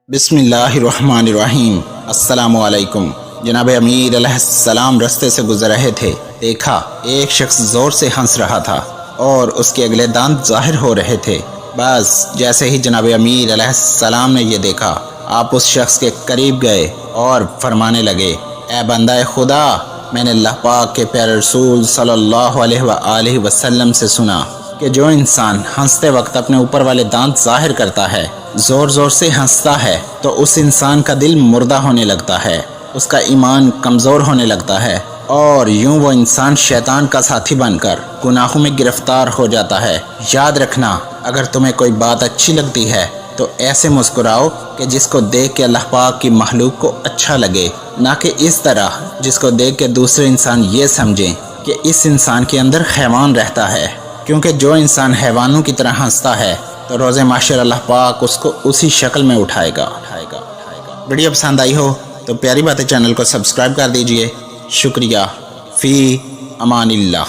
بسم اللہ الرحمن الرحیم۔ السلام علیکم۔ جناب امیر علیہ السلام رستے سے گزر رہے تھے، دیکھا ایک شخص زور سے ہنس رہا تھا اور اس کے اگلے دانت ظاہر ہو رہے تھے۔ بس جیسے ہی جناب امیر علیہ السلام نے یہ دیکھا، آپ اس شخص کے قریب گئے اور فرمانے لگے، اے بندہ خدا، میں نے اللہ پاک کے پیارے رسول صلی اللہ علیہ وآلہ وسلم سے سنا کہ جو انسان ہنستے وقت اپنے اوپر والے دانت ظاہر کرتا ہے، زور زور سے ہنستا ہے، تو اس انسان کا دل مردہ ہونے لگتا ہے، اس کا ایمان کمزور ہونے لگتا ہے، اور یوں وہ انسان شیطان کا ساتھی بن کر گناہوں میں گرفتار ہو جاتا ہے۔ یاد رکھنا، اگر تمہیں کوئی بات اچھی لگتی ہے تو ایسے مسکراؤ کہ جس کو دیکھ کے اللہ پاک کی مخلوق کو اچھا لگے، نہ کہ اس طرح جس کو دیکھ کے دوسرے انسان یہ سمجھیں کہ اس انسان کے اندر حیوان رہتا ہے، کیونکہ جو انسان حیوانوں کی طرح ہنستا ہے تو روز محشر اللہ پاک اس کو اسی شکل میں اٹھائے گا۔ ویڈیو پسند آئی ہو تو پیاری باتیں چینل کو سبسکرائب کر دیجئے۔ شکریہ۔ فی امان اللہ۔